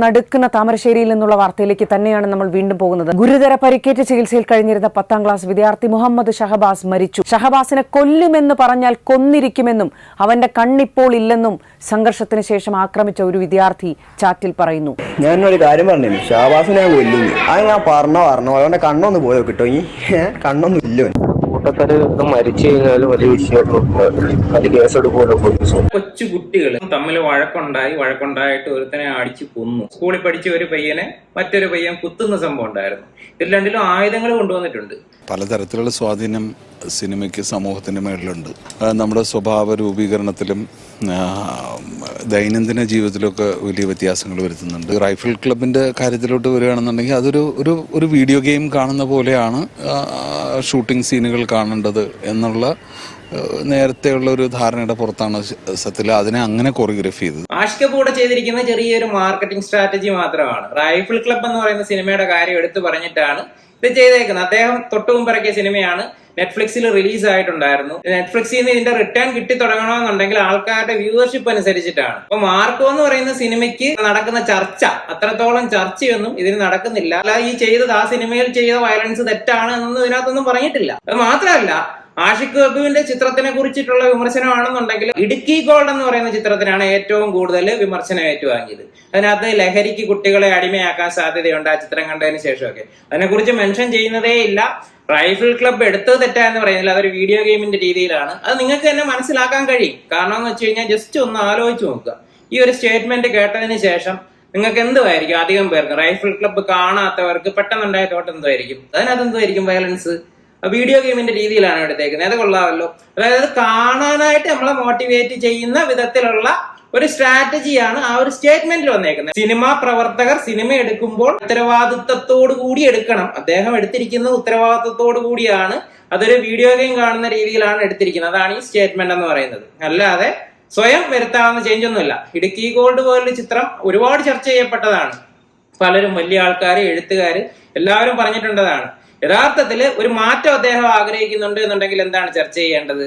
നടുക്കുന്ന താമരശ്ശേരിയിൽ നിന്നുള്ള വാർത്തയിലേക്ക് തന്നെയാണ് നമ്മൾ വീണ്ടും പോകുന്നത്. ഗുരുതര പരിക്കേറ്റ് ചികിത്സയിൽ കഴിഞ്ഞിരുന്ന 10ാം ക്ലാസ് വിദ്യാർത്ഥി മുഹമ്മദ് ഷഹബാസ് മരിച്ചു. ഷഹബാസിനെ കൊല്ലുമെന്ന് പറഞ്ഞാൽ കൊന്നിരിക്കുമെന്നും അവന്റെ കണ്ണിപ്പോൾ ഇല്ലെന്നും സംഘർഷത്തിന് ശേഷം ആക്രമിച്ച ഒരു വിദ്യാർത്ഥി ചാറ്റിൽ പറയുന്നു. ഞാനൊരു കാര്യം പറഞ്ഞു, ഷഹബാസിനെ ഞാൻ കൊല്ലുന്നു. അത് ഞാൻ പറഞ്ഞു അവന്റെ കണ്ണൊന്ന് പോയോ കിട്ടോ? ഈ കണ്ണൊന്നും ഇല്ലോ. മരിച്ചു കഴിഞ്ഞാലും വലിയ വിഷയമായിട്ട് കേസെടുക്കുമല്ലോ പോലീസ്. കൊച്ചു കുട്ടികൾ തമ്മിൽ വഴക്കുണ്ടായിട്ട് ഒരുത്തനെ അടിച്ചു കൊന്നു. സ്കൂളിൽ പഠിച്ച ഒരു പയ്യനെ മറ്റൊരു പയ്യൻ കുത്തുന്ന സംഭവം ഉണ്ടായിരുന്നു. ഇതിൽ രണ്ടിലും ആയുധങ്ങൾ കൊണ്ടുവന്നിട്ടുണ്ട്. പലതരത്തിലുള്ള സ്വാധീനം സിനിമയ്ക്ക് സമൂഹത്തിന്റെ മേളിലുണ്ട്. നമ്മുടെ സ്വഭാവ രൂപീകരണത്തിലും ദൈനംദിന ജീവിതത്തിലൊക്കെ വലിയ വ്യത്യാസങ്ങൾ വരുത്തുന്നുണ്ട്. റൈഫിൾ ക്ലബിന്റെ കാര്യത്തിലോട്ട് വരികയാണെന്നുണ്ടെങ്കിൽ അതൊരു വീഡിയോ ഗെയിം കാണുന്ന പോലെയാണ് ഷൂട്ടിംഗ് സീനുകൾ കാണേണ്ടത് എന്നുള്ള നേരത്തെയുള്ള ഒരു ധാരണയുടെ പുറത്താണ് സത്യത്തിൽ അതിനെ അങ്ങനെ കൊറിയോഗ്രഫി ചെയ്തത്. ആഷിഖ് കൂടെ ചെയ്തിരിക്കുന്ന ചെറിയൊരു മാർക്കറ്റിംഗ് സ്ട്രാറ്റജി മാത്രമാണ്. റൈഫിൾ ക്ലബ് എന്ന് പറയുന്ന സിനിമയുടെ കാര്യം എടുത്തു പറഞ്ഞിട്ടാണ് ഇത് ചെയ്തേക്കുന്നത്. അദ്ദേഹം തൊട്ടുമുമ്പ് ഇറക്കിയ സിനിമയാണ്, നെറ്റ്ഫ്ലിക്സിൽ റിലീസ് ആയിട്ടുണ്ടായിരുന്നു. നെറ്റ്ഫ്ലിക്സിൽ നിന്ന് ഇതിന്റെ റിട്ടേൺ കിട്ടി തുടങ്ങണമെന്നുണ്ടെങ്കിൽ ആൾക്കാരുടെ വ്യൂവർഷിപ്പ് അനുസരിച്ചിട്ടാണ്. അപ്പൊ മാർക്കോ എന്ന് പറയുന്ന സിനിമയ്ക്ക് നടക്കുന്ന ചർച്ച അത്രത്തോളം ചർച്ചയൊന്നും ഇതിന് നടക്കുന്നില്ല. അല്ല, ഈ ചെയ്തത് ആ സിനിമയിൽ ചെയ്ത വയലൻസ് തെറ്റാണ് എന്നൊന്നും ഇതിനകത്തൊന്നും പറഞ്ഞിട്ടില്ല. അത് മാത്രമല്ല, ആഷിഖ് അബുവിന്റെ ചിത്രത്തിനെ കുറിച്ചിട്ടുള്ള വിമർശനമാണെന്നുണ്ടെങ്കിൽ ഇടുക്കി ഗോൾഡ് എന്ന് പറയുന്ന ചിത്രത്തിനാണ് ഏറ്റവും കൂടുതൽ വിമർശനം ഏറ്റുവാങ്ങിയത്. അതിനകത്ത് ലഹരിക്ക് കുട്ടികളെ അടിമയാക്കാൻ സാധ്യതയുണ്ട് ആ ചിത്രം കണ്ടതിന് ശേഷമൊക്കെ. അതിനെക്കുറിച്ച് മെൻഷൻ ചെയ്യുന്നതേ ഇല്ല. റൈഫിൾ ക്ലബ് എടുത്തത് തെറ്റാന്ന് പറയുന്നില്ല, അതൊരു വീഡിയോ ഗെയിമിന്റെ രീതിയിലാണ്. അത് നിങ്ങൾക്ക് തന്നെ മനസ്സിലാക്കാൻ കഴിയും. കാരണം എന്ന് വെച്ച് കഴിഞ്ഞാൽ ജസ്റ്റ് ഒന്ന് ആലോചിച്ച് നോക്കുക. ഈ ഒരു സ്റ്റേറ്റ്മെന്റ് കേട്ടതിന് ശേഷം നിങ്ങൾക്ക് എന്തുമായിരിക്കും അധികം പേർക്ക്, റൈഫിൾ ക്ലബ്ബ് കാണാത്തവർക്ക് പെട്ടെന്നുണ്ടായ തോട്ട് എന്തായിരിക്കും? അതിനകത്ത് എന്തായിരിക്കും വയലൻസ്? വീഡിയോ ഗെയിമിന്റെ രീതിയിലാണ് എടുത്തേക്കുന്നത്. അത് കൊള്ളാമല്ലോ. അതായത് കാണാനായിട്ട് നമ്മളെ മോട്ടിവേറ്റ് ചെയ്യുന്ന വിധത്തിലുള്ള ഒരു സ്ട്രാറ്റജിയാണ് ആ ഒരു സ്റ്റേറ്റ്മെന്റിൽ വന്നേക്കുന്നത്. സിനിമാ പ്രവർത്തകർ സിനിമ എടുക്കുമ്പോൾ ഉത്തരവാദിത്തത്തോടു കൂടി എടുക്കണം. അദ്ദേഹം എടുത്തിരിക്കുന്നത് ഉത്തരവാദിത്തത്തോടു കൂടിയാണ്. അതൊരു വീഡിയോ ഗെയിം കാണുന്ന രീതിയിലാണ് എടുത്തിരിക്കുന്നത്. അതാണ് ഈ സ്റ്റേറ്റ്മെന്റ് എന്ന് പറയുന്നത്. അല്ലാതെ സ്വയം വരുത്താവുന്ന ചേഞ്ച് ഒന്നുമില്ല. ഇടുക്കി ഗോൾഡ് പോലൊരു ചിത്രം ഒരുപാട് ചർച്ച ചെയ്യപ്പെട്ടതാണ്. പലരും, വലിയ ആൾക്കാർ, എഴുത്തുകാർ എല്ലാവരും പറഞ്ഞിട്ടുള്ളതാണ്. യഥാർത്ഥത്തിൽ ഒരു മാറ്റം അദ്ദേഹം ആഗ്രഹിക്കുന്നുണ്ട് എന്നുണ്ടെങ്കിൽ എന്താണ് ചർച്ച ചെയ്യേണ്ടത്?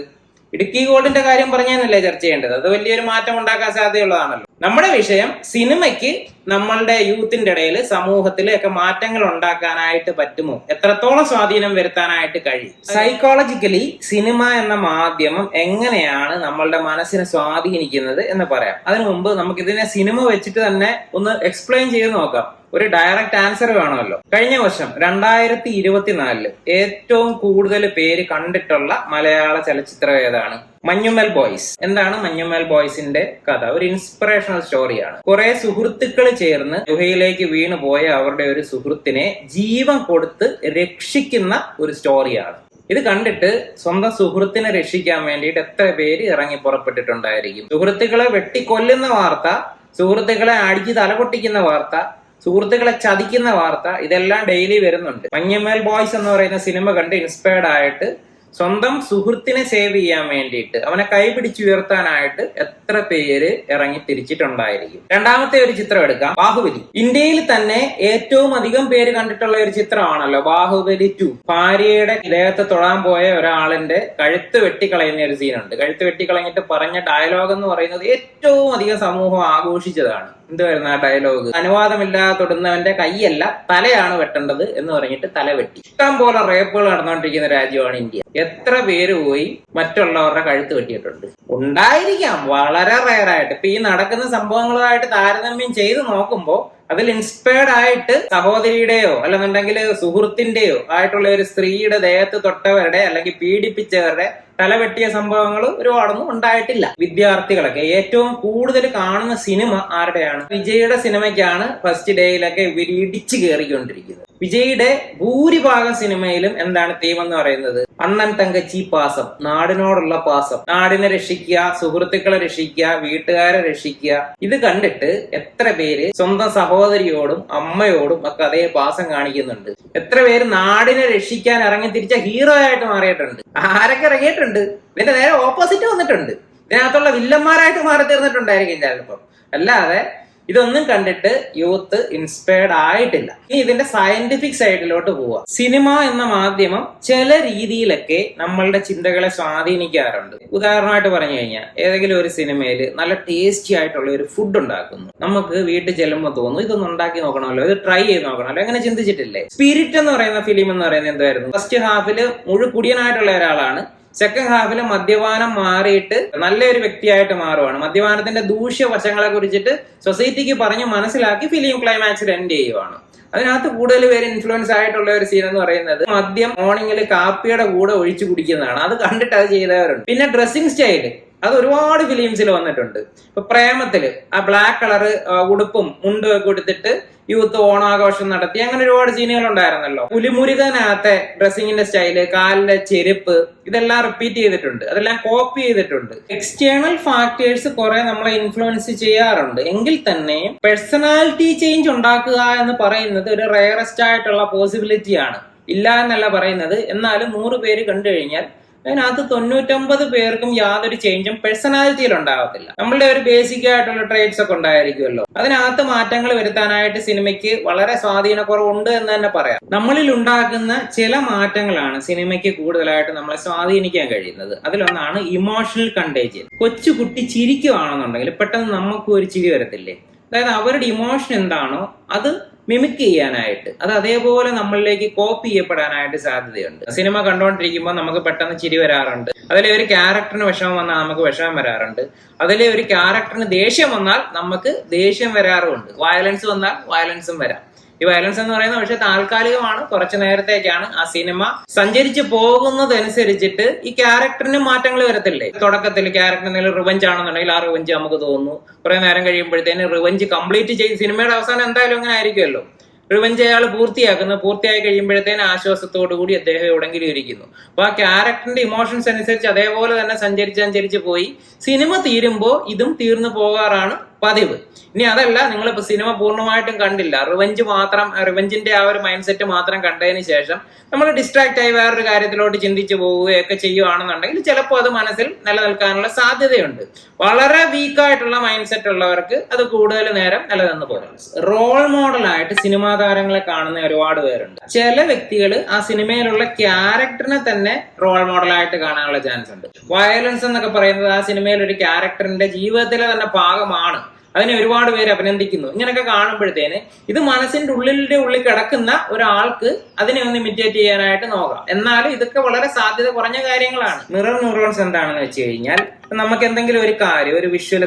ഇടുക്കി ഗോൾഡിന്റെ കാര്യം പറഞ്ഞാലല്ലേ ചർച്ച ചെയ്യേണ്ടത്. അത് വലിയൊരു മാറ്റം ഉണ്ടാക്കാൻ സാധ്യതയുള്ളതാണല്ലോ. നമ്മുടെ വിഷയം സിനിമയ്ക്ക് നമ്മളുടെ യൂത്തിന്റെ ഇടയിൽ, സമൂഹത്തിലൊക്കെ മാറ്റങ്ങൾ ഉണ്ടാക്കാനായിട്ട് പറ്റുമോ, എത്രത്തോളം സ്വാധീനം വരുത്താനായിട്ട് കഴിയും. സൈക്കോളജിക്കലി സിനിമ എന്ന മാധ്യമം എങ്ങനെയാണ് നമ്മളുടെ മനസ്സിനെ സ്വാധീനിക്കുന്നത് എന്ന് പറയാം. അതിനു മുമ്പ് നമുക്ക് ഇതിനെ സിനിമ വെച്ചിട്ട് തന്നെ ഒന്ന് എക്സ്പ്ലെയിൻ ചെയ്ത് നോക്കാം. ഒരു ഡയറക്റ്റ് ആൻസർ വേണമല്ലോ. കഴിഞ്ഞ വർഷം 2024 ഏറ്റവും കൂടുതൽ പേര് കണ്ടിട്ടുള്ള മലയാള ചലച്ചിത്രം ഏതാണ്? മഞ്ഞുമൽ ബോയ്സ്. എന്താണ് മഞ്ഞുമൽ ബോയ്സിന്റെ കഥ? ഒരു ഇൻസ്പിറേഷണൽ സ്റ്റോറിയാണ്. കുറെ സുഹൃത്തുക്കൾ ചേർന്ന് ഗുഹയിലേക്ക് വീണു പോയ അവരുടെ ഒരു സുഹൃത്തിനെ ജീവൻ കൊടുത്ത് രക്ഷിക്കുന്ന ഒരു സ്റ്റോറിയാണ്. ഇത് കണ്ടിട്ട് സ്വന്തം സുഹൃത്തിനെ രക്ഷിക്കാൻ വേണ്ടിയിട്ട് എത്ര പേര് ഇറങ്ങി പുറപ്പെട്ടിട്ടുണ്ടായിരിക്കും? സുഹൃത്തുക്കളെ വെട്ടിക്കൊല്ലുന്ന വാർത്ത, സുഹൃത്തുക്കളെ അടിച്ച് തലപൊട്ടിക്കുന്ന വാർത്ത, സുഹൃത്തുക്കളെ ചതിക്കുന്ന വാർത്ത, ഇതെല്ലാം ഡെയിലി വരുന്നുണ്ട്. മഞ്ഞുമൽ ബോയ്സ് എന്ന് പറയുന്ന സിനിമ കണ്ട് ഇൻസ്പയർഡ് ആയിട്ട് സ്വന്തം സുഹൃത്തിനെ സേവ് ചെയ്യാൻ വേണ്ടിയിട്ട്, അവനെ കൈപിടിച്ചുയർത്താനായിട്ട് എത്ര പേര് ഇറങ്ങി തിരിച്ചിട്ടുണ്ടായിരിക്കും. രണ്ടാമത്തെ ഒരു ചിത്രം എടുക്കാം, ബാഹുബലി. ഇന്ത്യയിൽ തന്നെ ഏറ്റവും അധികം പേര് കണ്ടിട്ടുള്ള ഒരു ചിത്രമാണല്ലോ ബാഹുബലി 2. ഭാര്യയുടെ ദേഹത്ത് തൊഴാൻ പോയ ഒരാളിന്റെ കഴുത്ത് വെട്ടിക്കളയുന്ന ഒരു സീനുണ്ട്. കഴുത്ത് വെട്ടിക്കളഞ്ഞിട്ട് പറഞ്ഞ ഡയലോഗ് എന്ന് പറയുന്നത് ഏറ്റവും അധികം സമൂഹം ആഘോഷിച്ചതാണ്. എന്തുവായിരുന്നു ആ ഡയലോഗ്? അനുവാദമില്ലാതെ തൊടുന്നവന്റെ കൈയല്ല തലയാണ് വെട്ടേണ്ടത് എന്ന് പറഞ്ഞിട്ട് തല വെട്ടി. ഇഷ്ടം പോലെ റേപ്പുകൾ നടന്നുകൊണ്ടിരിക്കുന്ന രാജ്യമാണ് ഇന്ത്യ. എത്ര പേര് പോയി മറ്റുള്ളവരുടെ കഴുത്ത് വെട്ടിയിട്ടുണ്ട്? ഉണ്ടായിരിക്കാം, വളരെ റയറായിട്ട്. ഇപ്പൊ ഈ നടക്കുന്ന സംഭവങ്ങളുമായിട്ട് താരതമ്യം ചെയ്ത് നോക്കുമ്പോൾ അതിൽ ഇൻസ്പയർഡ് ആയിട്ട് സഹോദരിയുടെയോ അല്ലെന്നുണ്ടെങ്കിൽ സുഹൃത്തിന്റെയോ ആയിട്ടുള്ള ഒരു സ്ത്രീയുടെ ദേഹത്ത് തൊട്ടവരുടെ അല്ലെങ്കിൽ പീഡിപ്പിച്ചവരുടെ തലവെട്ടിയ സംഭവങ്ങൾ ഒരുപാടൊന്നും ഉണ്ടായിട്ടില്ല. വിദ്യാർത്ഥികളൊക്കെ ഏറ്റവും കൂടുതൽ കാണുന്ന സിനിമ ആരുടെയാണ്? വിജയുടെ സിനിമയ്ക്കാണ് ഫസ്റ്റ് ഡേയിലൊക്കെ ഇവർ ഇടിച്ചു കയറിക്കൊണ്ടിരിക്കുന്നത്. വിജയുടെ ഭൂരിഭാഗം സിനിമയിലും എന്താണ് തീം എന്ന് പറയുന്നത്? അണ്ണൻ തങ്കച്ചി പാസം, നാടിനോടുള്ള പാസം, നാടിനെ രക്ഷിക്കുക, സുഹൃത്തുക്കളെ രക്ഷിക്കുക, വീട്ടുകാരെ രക്ഷിക്കുക. ഇത് കണ്ടിട്ട് എത്ര പേര് സ്വന്തം സഹോദരിയോടും അമ്മയോടും ഒക്കെ അതേ പാസം കാണിക്കുന്നുണ്ട്? എത്ര പേര് നാടിനെ രക്ഷിക്കാൻ ഇറങ്ങി തിരിച്ച ഹീറോ ആയിട്ട് മാറിയിട്ടുണ്ട്? ആരൊക്കെ ഇറങ്ങിയിട്ടുണ്ട്? ഇതിന്റെ നേരെ ഓപ്പോസിറ്റ് വന്നിട്ടുണ്ട്. ഇതിനകത്തുള്ള വില്ലന്മാരായിട്ട് മാറി തീർന്നിട്ടുണ്ടായിരിക്കും ചിലപ്പം. അല്ലാതെ ഇതൊന്നും കണ്ടിട്ട് യൂത്ത് ഇൻസ്പയർഡ് ആയിട്ടില്ല. ഇനി ഇതിന്റെ സയന്റിഫിക് സൈഡിലോട്ട് പോവാം. സിനിമ എന്ന മാധ്യമം ചില രീതിയിലൊക്കെ നമ്മളുടെ ചിന്തകളെ സ്വാധീനിക്കാറുണ്ട്. ഉദാഹരണമായിട്ട് പറഞ്ഞു കഴിഞ്ഞാൽ ഏതെങ്കിലും ഒരു സിനിമയിൽ നല്ല ടേസ്റ്റി ആയിട്ടുള്ള ഒരു ഫുഡ് ഉണ്ടാക്കുന്നു, നമുക്ക് വീട്ടിൽ ചെല്ലുമ്പോൾ തോന്നുന്നു ഇതൊന്നും ഉണ്ടാക്കി നോക്കണമല്ലോ, ഇത് ട്രൈ ചെയ്ത് നോക്കണമല്ലോ, അങ്ങനെ ചിന്തിച്ചിട്ടില്ലേ? സ്പിരിറ്റ് എന്ന് പറയുന്ന ഫിലിം എന്ന് പറയുന്നത് എന്തായിരുന്നു? ഫസ്റ്റ് ഹാഫിൽ മുഴുക്കുടിയനായിട്ടുള്ള ഒരാളാണ്, സെക്കൻഡ് ഹാഫിൽ മദ്യപാനം മാറിയിട്ട് നല്ലൊരു വ്യക്തിയായിട്ട് മാറുവാണ്. മദ്യപാനത്തിന്റെ ദൂഷ്യവശങ്ങളെ കുറിച്ചിട്ട് സൊസൈറ്റിക്ക് പറഞ്ഞ് മനസ്സിലാക്കി ഫിലിം ക്ലൈമാക്സിൽ എൻഡ് ചെയ്യുവാണ്. അതിനകത്ത് കൂടുതൽ പേര് ഇൻഫ്ലുവൻസ് ആയിട്ടുള്ള ഒരു സീൻ എന്ന് പറയുന്നത് മദ്യം മോർണിംഗിൽ കാപ്പിയുടെ കൂടെ ഒഴിച്ചു കുടിക്കുന്നതാണ്. അത് കണ്ടിട്ട് അത് ചെയ്തവരുണ്ട്. പിന്നെ ഡ്രസ്സിംഗ് സ്റ്റൈല് അത് ഒരുപാട് ഫിലിംസിൽ വന്നിട്ടുണ്ട്. ഇപ്പൊ പ്രേമത്തില് ആ ബ്ലാക്ക് കളറ് ഉടുപ്പും മുണ്ടും ഒക്കെ കൊടുത്തിട്ട് യൂത്ത് ഓണാഘോഷം നടത്തി, അങ്ങനെ ഒരുപാട് സീനുകൾ ഉണ്ടായിരുന്നല്ലോ. പുലിമുരുകനകത്തെ ഡ്രസ്സിങ്ങിന്റെ സ്റ്റൈല്, കാലിലെ ചെരുപ്പ്, ഇതെല്ലാം റിപ്പീറ്റ് ചെയ്തിട്ടുണ്ട്, അതെല്ലാം കോപ്പി ചെയ്തിട്ടുണ്ട്. എക്സ്റ്റേണൽ ഫാക്ടേഴ്സ് കുറെ നമ്മളെ ഇൻഫ്ലുവൻസ് ചെയ്യാറുണ്ട്. എങ്കിൽ തന്നെയും പേഴ്സണാലിറ്റി ചേഞ്ച് ഉണ്ടാക്കുക എന്ന് പറയുന്നത് ഒരു റയറസ്റ്റ് ആയിട്ടുള്ള പോസിബിലിറ്റി ആണ്. ഇല്ല എന്നല്ല പറയുന്നത്, എന്നാലും 100 പേര് കണ്ടു കഴിഞ്ഞാൽ അതിനകത്ത് 99 പേർക്കും യാതൊരു ചേഞ്ചും പേഴ്സണാലിറ്റിയിൽ ഉണ്ടാകത്തില്ല. നമ്മളുടെ ഒരു ബേസിക് ആയിട്ടുള്ള ട്രേറ്റ്സ് ഒക്കെ ഉണ്ടായിരിക്കുമല്ലോ, അതിനകത്ത് മാറ്റങ്ങൾ വരുത്താനായിട്ട് സിനിമയ്ക്ക് വളരെ സ്വാധീനക്കുറവുണ്ട് എന്ന് തന്നെ പറയാം. നമ്മളിൽ ഉണ്ടാക്കുന്ന ചില മാറ്റങ്ങളാണ് സിനിമയ്ക്ക് കൂടുതലായിട്ട് നമ്മളെ സ്വാധീനിക്കാൻ കഴിയുന്നത്. അതിലൊന്നാണ് ഇമോഷണൽ കണ്ടേജിയൻ. കൊച്ചുകുട്ടി ചിരിക്കുകയാണെന്നുണ്ടെങ്കിൽ പെട്ടെന്ന് നമുക്കും ഒരു ചിരി വരത്തില്ലേ? അതായത് അവരുടെ ഇമോഷൻ എന്താണോ അത് മിമിക് ചെയ്യാനായിട്ട്, അത് അതേപോലെ നമ്മളിലേക്ക് കോപ്പി ചെയ്യപ്പെടാനായിട്ട് സാധ്യതയുണ്ട്. സിനിമ കണ്ടുകൊണ്ടിരിക്കുമ്പോൾ നമുക്ക് പെട്ടെന്ന് ചിരി വരാറുണ്ട്. അതിലെ ഒരു ക്യാരക്ടറിന് വിഷമം വന്നാൽ നമുക്ക് വിഷമം വരാറുണ്ട്. അതിലെ ഒരു ക്യാരക്ടറിന് ദേഷ്യം വന്നാൽ നമുക്ക് ദേഷ്യം വരാറുമുണ്ട്. വയലൻസ് വന്നാൽ വയലൻസും വരാം. ഈ വയലൻസ് എന്ന് പറയുന്നത് പക്ഷെ താൽക്കാലികമാണ്, കുറച്ചു നേരത്തേക്കാണ്. ആ സിനിമ സഞ്ചരിച്ച് പോകുന്നതനുസരിച്ചിട്ട് ഈ ക്യാരക്ടറിന് മാറ്റങ്ങൾ വരത്തില്ലേ? തുടക്കത്തിൽ ക്യാരക്ടറിന് റിവഞ്ച് ആണെന്നുണ്ടെങ്കിൽ ആ റിവഞ്ച് നമുക്ക് തോന്നുന്നു. കുറെ നേരം കഴിയുമ്പോഴത്തേന് റിവഞ്ച് കംപ്ലീറ്റ് ചെയ്ത് സിനിമയുടെ അവസാനം എന്തായാലും അങ്ങനെ ആയിരിക്കുമല്ലോ. റിവഞ്ച് അയാൾ പൂർത്തിയായി കഴിയുമ്പോഴത്തേന് ആശ്വാസത്തോടു കൂടി അദ്ദേഹം എവിടെങ്കിലും ഇരിക്കുന്നു. അപ്പൊ ആ ക്യാരക്ടറിന്റെ ഇമോഷൻസ് അനുസരിച്ച് അതേപോലെ തന്നെ സഞ്ചരിച്ച് പോയി സിനിമ തീരുമ്പോൾ ഇതും തീർന്നു പോകാറാണ് പതിവ്. ഇനി അതല്ല, നിങ്ങളിപ്പോ സിനിമ പൂർണ്ണമായിട്ടും കണ്ടില്ല, റിവഞ്ചിന്റെ ആ ഒരു മൈൻഡ് സെറ്റ് മാത്രം കണ്ടതിന് ശേഷം നമ്മൾ ഡിസ്ട്രാക്ട് ആയി വേറൊരു കാര്യത്തിലോട്ട് ചിന്തിച്ചു പോവുകയൊക്കെ ചെയ്യുവാണെന്നുണ്ടെങ്കിൽ ചിലപ്പോൾ അത് മനസ്സിൽ നിലനിൽക്കാനുള്ള സാധ്യതയുണ്ട്. വളരെ വീക്കായിട്ടുള്ള മൈൻഡ് സെറ്റ് ഉള്ളവർക്ക് അത് കൂടുതൽ നേരം നിലനിന്ന് പോകും. റോൾ മോഡലായിട്ട് സിനിമാ താരങ്ങളെ കാണുന്ന ഒരുപാട് പേരുണ്ട്. ചില വ്യക്തികൾ ആ സിനിമയിലുള്ള ക്യാരക്ടറിനെ തന്നെ റോൾ മോഡലായിട്ട് കാണാനുള്ള ചാൻസ് ഉണ്ട്. വയലൻസ് എന്നൊക്കെ പറയുന്നത് ആ സിനിമയിൽ ഒരു ക്യാരക്ടറിന്റെ ജീവിതത്തിലെ തന്നെ ഭാഗമാണ്. അതിനെ ഒരുപാട് പേര് അഭിനന്ദിക്കുന്നു. ഇങ്ങനെയൊക്കെ കാണുമ്പോഴത്തേന് ഇത് മനസ്സിന്റെ ഉള്ളിൽ കിടക്കുന്ന ഒരാൾക്ക് അതിനെ ഒന്ന് ഇമിറ്റേറ്റ് ചെയ്യാനായിട്ട് നോക്കാം. എന്നാലും ഇതൊക്കെ വളരെ സാധ്യത കുറഞ്ഞ കാര്യങ്ങളാണ്. മിറർ ന്യൂറോൺസ് എന്താണെന്ന് വെച്ച് കഴിഞ്ഞാൽ, നമുക്ക് എന്തെങ്കിലും ഒരു കാര്യം, ഒരു വിഷ്വൽ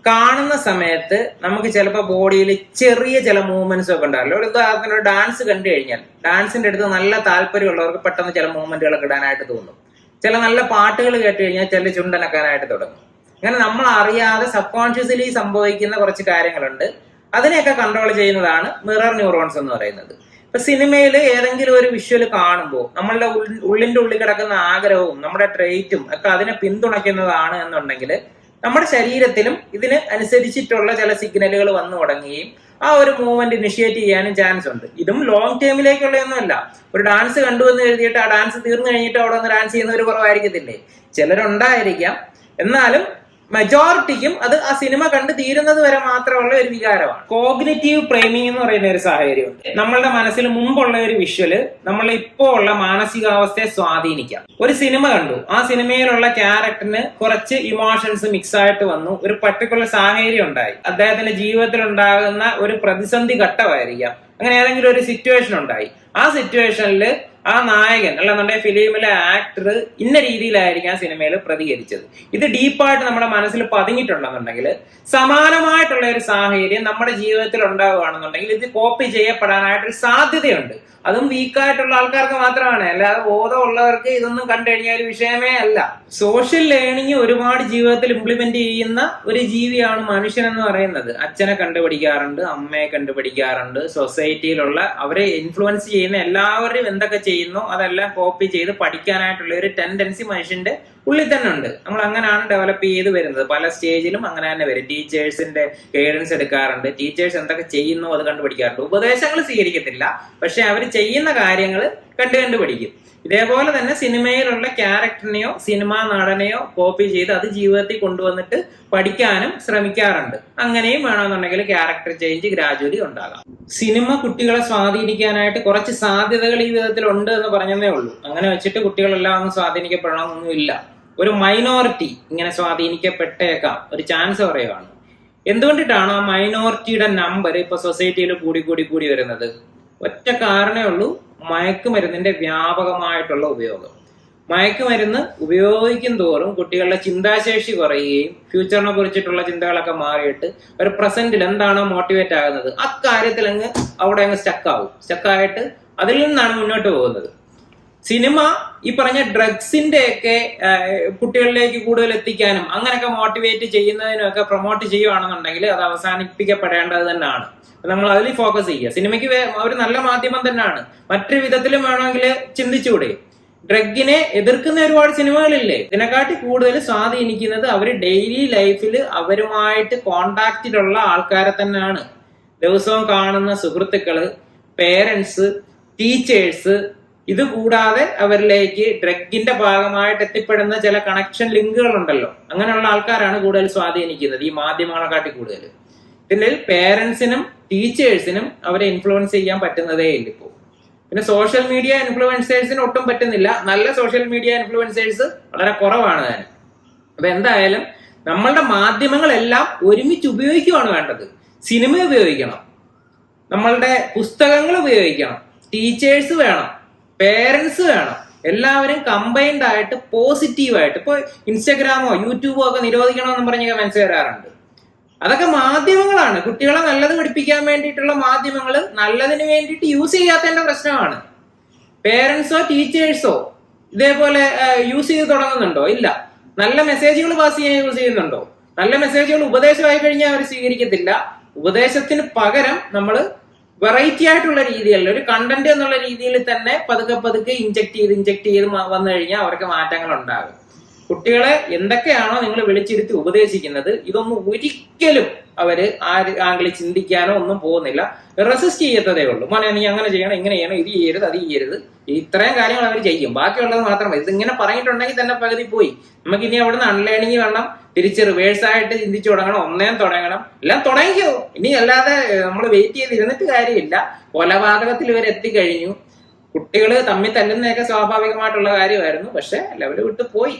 കാണുന്ന സമയത്ത് നമുക്ക് ചിലപ്പോൾ ബോഡിയിൽ ചെറിയ ചില മൂവ്മെന്റ്സ് ഒക്കെ ഉണ്ടാവില്ല. ഒരു ഉദാഹരണത്തിന് ഒരു ഡാൻസ് കണ്ടു കഴിഞ്ഞാൽ ഡാൻസിന്റെ അടുത്ത് നല്ല താല്പര്യമുള്ളവർക്ക് പെട്ടെന്ന് ചില മൂവ്മെന്റുകളൊക്കെ ഇടാനായിട്ട് തോന്നും. ചില നല്ല പാട്ടുകൾ കേട്ട് കഴിഞ്ഞാൽ ചില ചുണ്ടനക്കാനായിട്ട് തുടങ്ങും. അങ്ങനെ നമ്മൾ അറിയാതെ സബ് കോൺഷ്യസ്ലി സംഭവിക്കുന്ന കുറച്ച് കാര്യങ്ങളുണ്ട്. അതിനെയൊക്കെ കൺട്രോൾ ചെയ്യുന്നതാണ് മിറർ ന്യൂറോൺസ് എന്ന് പറയുന്നത്. ഇപ്പൊ സിനിമയിൽ ഏതെങ്കിലും ഒരു വിഷ്വൽ കാണുമ്പോൾ നമ്മളുടെ ഉള്ളിന്റെ ഉള്ളിൽ കിടക്കുന്ന ആഗ്രഹവും നമ്മുടെ ട്രെയ്റ്റും ഒക്കെ അതിനെ പിന്തുണയ്ക്കുന്നതാണ് എന്നുണ്ടെങ്കിൽ നമ്മുടെ ശരീരത്തിലും ഇതിന് അനുസരിച്ചിട്ടുള്ള ചില സിഗ്നലുകൾ വന്നു തുടങ്ങുകയും ആ ഒരു മൂവ്മെന്റ് ഇനിഷ്യേറ്റ് ചെയ്യാനും ചാൻസ് ഉണ്ട്. ഇതും ലോങ് ടേമിലേക്കുള്ളതൊന്നുമല്ല. ഒരു ഡാൻസ് കണ്ടുവെന്ന് എഴുതിയിട്ട് ആ ഡാൻസ് തീർന്നു കഴിഞ്ഞിട്ട് അവിടെ ഒന്ന് ഡാൻസ് ചെയ്യുന്നവർ കുറവായിരിക്കത്തില്ലേ? ചിലരുണ്ടായിരിക്കാം. എന്നാലും മെജോറിറ്റിക്കും അത് ആ സിനിമ കണ്ട് തീരുന്നത് വരെ മാത്രമുള്ള ഒരു വികാരമാണ്. കോഗ്നിറ്റീവ് പ്രൈമിംഗ് എന്ന് പറയുന്ന ഒരു സാഹചര്യം. നമ്മളുടെ മനസ്സിൽ മുമ്പുള്ള ഒരു വിഷ്വല് നമ്മളെ ഇപ്പോൾ ഉള്ള മാനസികാവസ്ഥയെ സ്വാധീനിക്കാം. ഒരു സിനിമ കണ്ടു, ആ സിനിമയിലുള്ള ക്യാരക്ടറിന് കുറച്ച് ഇമോഷൻസ് മിക്സ് ആയിട്ട് വന്നു, ഒരു പർട്ടിക്കുലർ സാഹചര്യം ഉണ്ടായി, അദ്ദേഹത്തിന്റെ ജീവിതത്തിൽ ഉണ്ടാകുന്ന ഒരു പ്രതിസന്ധി ഘട്ടമായിരിക്കാം, അങ്ങനെ ഏതെങ്കിലും ഒരു സിറ്റുവേഷൻ ഉണ്ടായി. ആ സിറ്റുവേഷനിൽ ആ നായകൻ അല്ലെന്നുണ്ടെങ്കിൽ ഫിലിമിലെ ആക്ടർ ഇന്ന രീതിയിലായിരിക്കും ആ സിനിമയിൽ പ്രതികരിച്ചത്. ഇത് ഡീപ്പായിട്ട് നമ്മുടെ മനസ്സിൽ പതിഞ്ഞിട്ടുണ്ടെന്നുണ്ടെങ്കിൽ സമാനമായിട്ടുള്ള ഒരു സാഹചര്യം നമ്മുടെ ജീവിതത്തിൽ ഉണ്ടാവുകയാണെന്നുണ്ടെങ്കിൽ ഇത് കോപ്പി ചെയ്യപ്പെടാനായിട്ടൊരു സാധ്യതയുണ്ട്. അതും വീക്കായിട്ടുള്ള ആൾക്കാർക്ക് മാത്രമാണ്, അല്ലാതെ ബോധമുള്ളവർക്ക് ഇതൊന്നും കണ്ടു കഴിഞ്ഞാൽ ഒരു വിഷയമേ അല്ല. സോഷ്യൽ ലേണിംഗ് ഒരുപാട് ജീവിതത്തിൽ ഇംപ്ലിമെന്റ് ചെയ്യുന്ന ഒരു ജീവിയാണ് മനുഷ്യൻ എന്ന് പറയുന്നത്. അച്ഛനെ കണ്ടുപിടിക്കാറുണ്ട്, അമ്മയെ കണ്ടുപിടിക്കാറുണ്ട്, സൊസൈറ്റിയിലുള്ള അവരെ ഇൻഫ്ലുവൻസ് ചെയ്യുന്ന എല്ലാവരും എന്തൊക്കെ ചെയ്യുന്നു അതെല്ലാം കോപ്പി ചെയ്ത് പഠിക്കാനായിട്ടുള്ള ഒരു ടെൻഡൻസി മനുഷ്യന്റെ ഉള്ളിൽ തന്നെ ഉണ്ട്. നമ്മൾ അങ്ങനെയാണ് ഡെവലപ്പ് ചെയ്ത് വരുന്നത്. പല സ്റ്റേജിലും അങ്ങനെ തന്നെ വരും. ടീച്ചേഴ്സിന്റെ ഗൈഡൻസ് എടുക്കാറുണ്ട്. ടീച്ചേഴ്സ് എന്തൊക്കെ ചെയ്യുന്നു അത് കണ്ടുപിടിക്കാറുണ്ട്. ഉപദേശങ്ങൾ സ്വീകരിക്കത്തില്ല, പക്ഷെ അവർ ചെയ്യുന്ന കാര്യങ്ങൾ കണ്ടുപിടിക്കും. ഇതേപോലെ തന്നെ സിനിമയിലുള്ള ക്യാരക്ടറിനെയോ സിനിമാ നടനെയോ കോപ്പി ചെയ്ത് അത് ജീവിതത്തിൽ കൊണ്ടുവന്നിട്ട് പഠിക്കാനും ശ്രമിക്കാറുണ്ട്. അങ്ങനെയും വേണമെന്നുണ്ടെങ്കിൽ ക്യാരക്ടർ ചേഞ്ച് ഗ്രാജുവലി ഉണ്ടാകാം. സിനിമ കുട്ടികളെ സ്വാധീനിക്കാനായിട്ട് കുറച്ച് സാധ്യതകൾ ഈ വിധത്തിൽ ഉണ്ട് എന്ന് പറഞ്ഞതേ ഉള്ളൂ. അങ്ങനെ വെച്ചിട്ട് കുട്ടികളെല്ലാം ഒന്നും സ്വാധീനിക്കപ്പെടണമെന്നൊന്നുമില്ല. ഒരു മൈനോറിറ്റി ഇങ്ങനെ സ്വാധീനിക്കപ്പെട്ടേക്കാം, ഒരു ചാൻസ് പറയുകയാണ്. എന്തുകൊണ്ടിട്ടാണ് ആ മൈനോറിറ്റിയുടെ നമ്പർ ഇപ്പൊ സൊസൈറ്റിയിൽ കൂടി വരുന്നത്? ഒറ്റ കാരണമേ ഉള്ളൂ, മയക്കുമരുന്നിന്റെ വ്യാപകമായിട്ടുള്ള ഉപയോഗം. മയക്കുമരുന്ന് ഉപയോഗിക്കും തോറും കുട്ടികളുടെ ചിന്താശേഷി കുറയുകയും ഫ്യൂച്ചറിനെ കുറിച്ചിട്ടുള്ള ചിന്തകളൊക്കെ മാറിയിട്ട് ഒരു പ്രസന്റിൽ എന്താണോ മോട്ടിവേറ്റ് ആകുന്നത് അക്കാര്യത്തിൽ അവിടെ സ്റ്റക്കായിട്ട് അതിൽ നിന്നാണ് മുന്നോട്ട് പോകുന്നത്. സിനിമ ഈ പറഞ്ഞ ഡ്രഗ്സിന്റെ ഒക്കെ കുട്ടികളിലേക്ക് കൂടുതൽ എത്തിക്കാനും അങ്ങനെയൊക്കെ മോട്ടിവേറ്റ് ചെയ്യുന്നതിനും ഒക്കെ പ്രൊമോട്ട് ചെയ്യുകയാണെന്നുണ്ടെങ്കിൽ അത് അവസാനിപ്പിക്കപ്പെടേണ്ടത് തന്നെയാണ്. നമ്മൾ അതിൽ ഫോക്കസ് ചെയ്യുക. സിനിമയ്ക്ക് ഒരു നല്ല മാധ്യമം തന്നെയാണ്. മറ്റൊരു വിധത്തിലും വേണമെങ്കിൽ ചിന്തിച്ചുകൂടെ? ഡ്രഗിനെ എതിർക്കുന്ന ഒരുപാട് സിനിമകളില്ലേ? ഇതിനെക്കാട്ടി കൂടുതൽ സ്വാധീനിക്കുന്നത് അവർ ഡെയിലി ലൈഫിൽ അവരുമായിട്ട് കോണ്ടാക്റ്റിലുള്ള ആൾക്കാരെ തന്നെയാണ്. ദിവസവും കാണുന്ന സുഹൃത്തുക്കള്, പേരൻസ്, ടീച്ചേഴ്സ്, ഇത് കൂടാതെ അവരിലേക്ക് ഡ്രഗിന്റെ ഭാഗമായിട്ട് എത്തിപ്പെടുന്ന ചില കണക്ഷൻ ലിങ്കുകൾ ഉണ്ടല്ലോ, അങ്ങനെയുള്ള ആൾക്കാരാണ് കൂടുതൽ സ്വാധീനിക്കുന്നത് ഈ മാധ്യമങ്ങളെക്കാട്ടി കൂടുതൽ. ഇതിൽ പേരൻസിനും ടീച്ചേഴ്സിനും അവരെ ഇൻഫ്ലുവൻസ് ചെയ്യാൻ പറ്റുന്നതേ ഇല്ല ഇപ്പോൾ. പിന്നെ സോഷ്യൽ മീഡിയ ഇൻഫ്ലുവൻസേഴ്സിന് ഒട്ടും പറ്റുന്നില്ല. നല്ല സോഷ്യൽ മീഡിയ ഇൻഫ്ലുവൻസേഴ്സ് വളരെ കുറവാണ് താൻ. അപ്പൊ എന്തായാലും നമ്മളുടെ മാധ്യമങ്ങളെല്ലാം ഒരുമിച്ച് ഉപയോഗിക്കുകയാണ് വേണ്ടത്. സിനിമ ഉപയോഗിക്കണം, നമ്മളുടെ പുസ്തകങ്ങൾ ഉപയോഗിക്കണം, ടീച്ചേഴ്സ് വേണം, പേരൻസ് വേണം, എല്ലാവരും കമ്പൈൻഡ് ആയിട്ട് പോസിറ്റീവായിട്ട്. ഇപ്പൊ ഇൻസ്റ്റഗ്രാമോ യൂട്യൂബോ ഒക്കെ നിരോധിക്കണമെന്ന് പറഞ്ഞ കമന്റ്സ് വരാറുണ്ട്. അതൊക്കെ മാധ്യമങ്ങളാണ്. കുട്ടികളെ നല്ലത് പഠിപ്പിക്കാൻ വേണ്ടിയിട്ടുള്ള മാധ്യമങ്ങൾ നല്ലതിന് വേണ്ടിയിട്ട് യൂസ് ചെയ്യാത്തതിന്റെ പ്രശ്നമാണ്. പേരൻസോ ടീച്ചേഴ്സോ ഇതേപോലെ യൂസ് ചെയ്ത് തുടങ്ങുന്നുണ്ടോ? ഇല്ല. നല്ല മെസ്സേജുകൾ പാസ് ചെയ്യാൻ യൂസ് ചെയ്യുന്നുണ്ടോ? നല്ല മെസ്സേജുകൾ ഉപദേശമായി കഴിഞ്ഞാൽ അവർ സ്വീകരിക്കത്തില്ല. ഉപദേശത്തിന് പകരം നമ്മൾ വെറൈറ്റി ആയിട്ടുള്ള രീതിയിൽ ഒരു കണ്ടന്റ് എന്നുള്ള രീതിയിൽ തന്നെ പതുക്കെ ഇഞ്ചക്ട് ചെയ്ത് വന്നു കഴിഞ്ഞാൽ അവർക്ക് മാറ്റങ്ങൾ ഉണ്ടാകും. കുട്ടികളെ എന്തൊക്കെയാണോ നിങ്ങൾ വിളിച്ചിരുത്തി ഉപദേശിക്കുന്നത് ഇതൊന്നും ഒരിക്കലും അവര് ആ ആംഗിളിൽ ചിന്തിക്കാനോ ഒന്നും പോകുന്നില്ല. റെസിസ്റ്റ് ചെയ്യത്തതേ ഉള്ളൂ. മോനെ നീ അങ്ങനെ ചെയ്യണം, ഇങ്ങനെ ചെയ്യണം, ഇത് ചെയ്യരുത്, അത് ചെയ്യരുത്, ഇത്രയും കാര്യങ്ങൾ അവർ ചെയ്യും. ബാക്കിയുള്ളത് മാത്രം മതി. ഇതിങ്ങനെ പറഞ്ഞിട്ടുണ്ടെങ്കിൽ തന്നെ പകുതി പോയി. നമുക്ക് ഇനി അവിടുന്ന് അൺലേണിങ് വേണം, തിരിച്ച് റിവേഴ്സ് ആയിട്ട് ചിന്തിച്ചു തുടങ്ങണം, ഒന്നേം തുടങ്ങണം, എല്ലാം തുടങ്ങിക്കോ. ഇനി അല്ലാതെ നമ്മൾ വെയിറ്റ് ചെയ്തിരുന്നിട്ട് കാര്യമില്ല. കൊലപാതകത്തിൽ ഇവർ എത്തിക്കഴിഞ്ഞു. കുട്ടികൾ തമ്മിൽ തല്ലുന്നതൊക്കെ സ്വാഭാവികമായിട്ടുള്ള കാര്യമായിരുന്നു, പക്ഷെ ലെവല് വിട്ട് പോയി.